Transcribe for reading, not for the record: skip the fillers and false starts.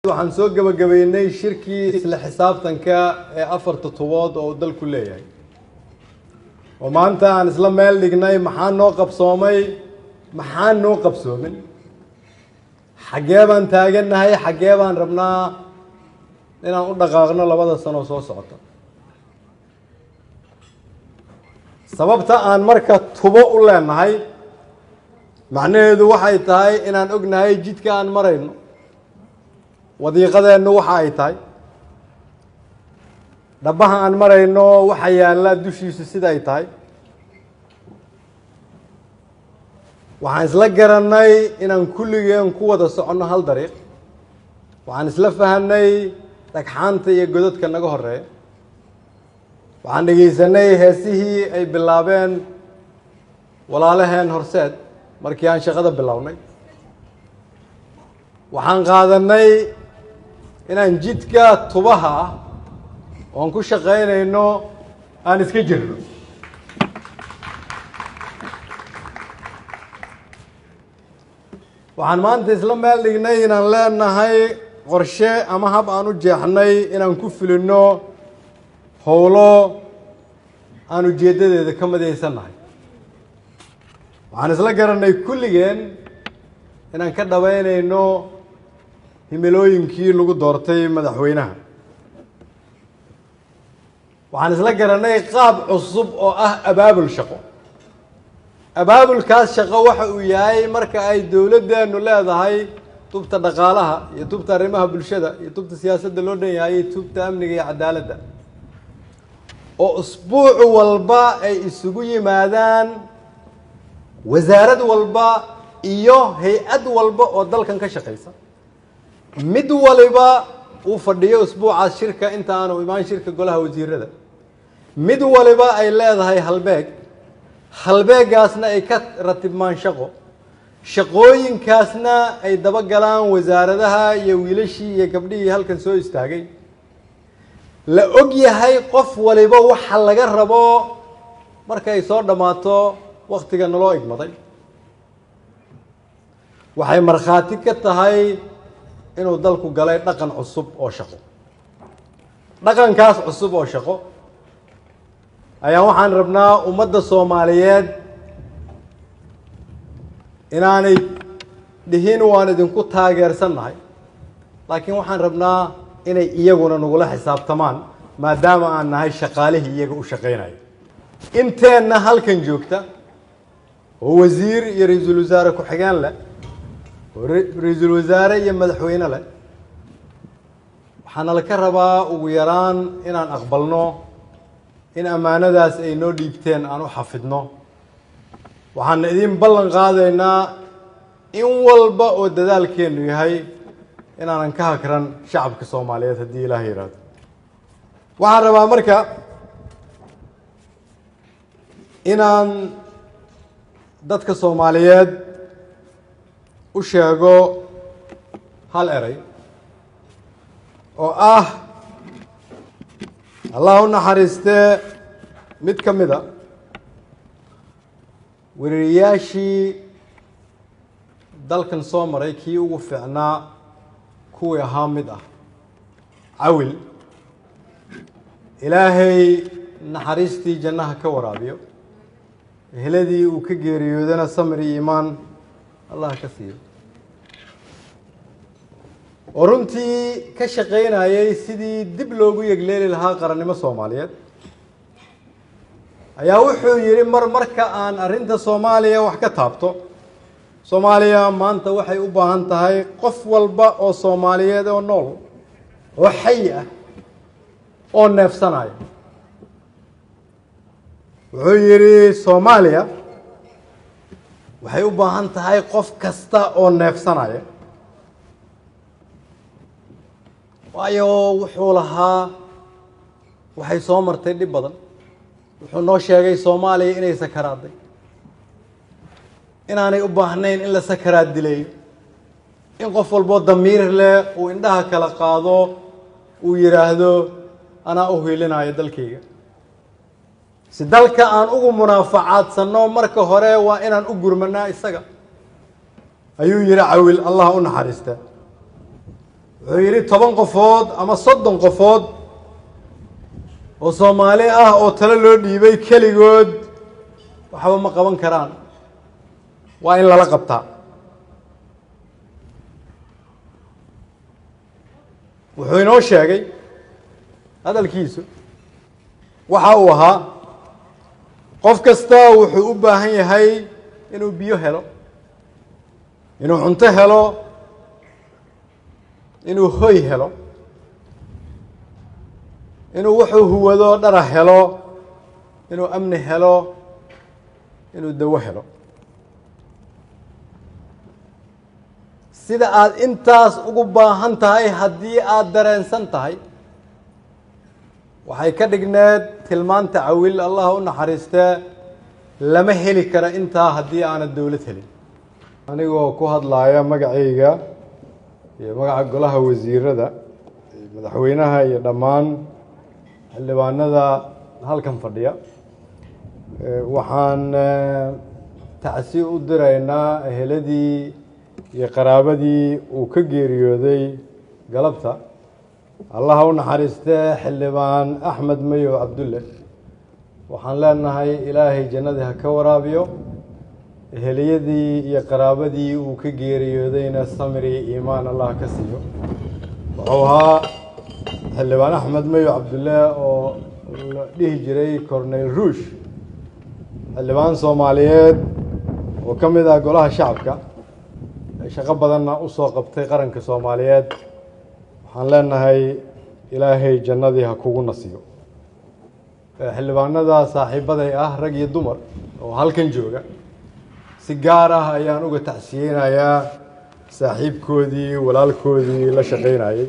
waxaan soo gabagabeynay shirkii isla xisaabtanka ee afarta tobood oo dalku leeyahay oo maanta aan isla meel dhignay maxaa noo qabsoomay maxaa noo qabsoomin xagee baan taaganahay xagee baan rabnaa inaan u dhaqaaqno labada sano soo socota sababta aan marka tubo u leenahay macnaheedu waxay tahay inaan ognahay jidka aan marayno wadiiqadeennu waxa ay tahay dhabaha aan marayno waxa yaalla dushiisu sida ay tahay waxaan isla garanay inaan kulligeen ku wada soconno hal dariiq waxaan isla fahanay dhagxaanta iyo godadka naga horeeya waxaan dhegaysanay heesihii ay bilaabeen walaalaheen horseed markii aan shaqada bilownay waxaan qaadanay inaan jidka tubaha ah oon ku shaqaynayno aan iska jirno waxaan maanta isla meel dhignay inaan leenahay qorshe ama hab aan u jeexnay inaan ku fulino howlo aan ujeeddadeeda ka midaysannahay waxaan isla garanay kulligeen inaan ka dhabaynayno himilooyinkii lagu doortay madaxweynaha waxaan isla garanay qaab cusub oo ah abaabul shaqo abaabulkaas shaqo waxa uu yahay marka ay dowladdeenu leedahay tubta dhaqaalaha iyo tubta arrimaha bulshada iyo tubta siyaasadda loo dhan yahay iyo tubta amniga iyo cadaaladda oo usbuuc walba ay isugu yimaadaan wasaarad walba iyo hay-ad walba oo dalkan ka shaqaysa mid waliba uu fadhiyo usbuucaas shirka inta aanu imaan shirka golaha wasiirada mid waliba ay leedahay halbeegaasna ay ka ratibmaan shaqooyinkaasna ay daba galaan wasaaradaha iyo wiilashii iyo gabdhihii halkan soo istaagay la og yahay qof waliba waxa laga rabo marka ay soo dhammaato wakhtiga naloo igmaday waxay markhaati ka tahay inuu dalku galay dhaqan cusub oo shaqo dhaqankaas cusub oo shaqo ayaa waxaan rabnaa ummadda Soomaaliyeed inaanay dhihin waan idinku taageersannahay laakiin waxaan rabnaa inay iyaguna nagula xisaabtamaan maadaama aan nahay shaqaalihii iyaga u shaqaynaya inteenna halkan joogta oo wasiir iyo ra-iisul wasaare ku-xigeen leh oo ra-iisul wasaare iyo madaxweyne leh waxaana la ka rabaa ugu yaraan inaan aqbalno in ammaanadaas ay noo dhiibteen aan u xafidno waxaana idin ballan qaadaynaa in walba oo dadaalkeennu yahay inaanan ka hakran shacabka Soomaaliyeed haddii Ilaahay yiraahdo waxaan rabaa marka inaan dadka Soomaaliyeed u sheego hal eray oo ah Allah u naxariistee mid ka mid a wariyaashii dalkan soo maray kii ugu fiicnaa kuwii ahaa mid ah cawil ilaahay naxariistii jannaha ka waraabiyo eheladii uu ka geeriyoodana samir iyo iimaan allah ka siiyo oo runtii ka shaqaynayay sidii dib loogu yegleeli lahaa qarannimo Soomaaliyeed ayaa wuxuu yiri marka aan arrinta Soomaaliya wax ka taabto Soomaaliya maanta waxay u baahan tahay qof walba oo Soomaaliyeed oo nool oo xay ah oo neefsanaya wuxuu yiri Soomaaliya waxay u baahan tahay qof kasta oo neefsanaya waayo wuxuu lahaa waxay soo martay dhib badan wuxuu noo sheegay Soomaaliya inay sakaraaday inaanay u baahnayn in la sakaraad dilayo in qof walba damiir leh uu indhaha kala qaado uu yiraahdo anaa u hiilinayo dalkayga si dalka aan ugu munaafacaadsanno marka hore waa inaan u gurmanaa isaga ayuu yiri cawil Allah u naxariista wuxuu yidhi 10 qofood ama 30 qofood oo Soomaali ah oo talo loo dhiibay keligood waxba ma qaban karaan waa in lala qabtaa wuxuu inoo sheegay hadalkiisu waxa uu ahaa qof kasta wuxuu u baahan yahay inuu biyo helo inuu cunto helo inuu hoy helo inuu wuxuu huwado dhar helo inuu amni helo inuu dawo helo sida aad intaas ugu baahan tahay haddii aad dareensan tahay waxay ka dhigneed tilmaanta cawil allah u naxariistee lama heli kara intaa haddii aanad dawlad helin anigoo ku hadlaaya magacayga iyo magaca golaha wasiirada madaxweynaha iyo dhammaan xildhibaanada halkan fadhiya waxaan tacsi u diraynaa eheladii iyo qaraabadii uu ka geeriyooday galabta allah u naxariistee xildhibaan axmed mayow cabdulle waxaan leenahay ilaahay jannadii ha ka waraabiyo eheliyadii iyo qaraabadii uu ka geeriyoodayna samiri iimaan allah ka siiyo wuxuu ahaa xildhibaan axmed mayow cabdulle oo la dhihi jiray cornel ruush xildhibaan soomaaliyeed oo ka mid ah golaha shacabka shaqo badanna u soo qabtay qaranka soomaaliyeed waxaan leenahay ilaahay jannadii ha kugu nasiyo xildhibaanada saaxiibaday ah rag iyo dumar oo halkan jooga si gaar ah ayaan uga tacsiyeynayaa saaxiibkoodii walaalkoodii la shaqaynayay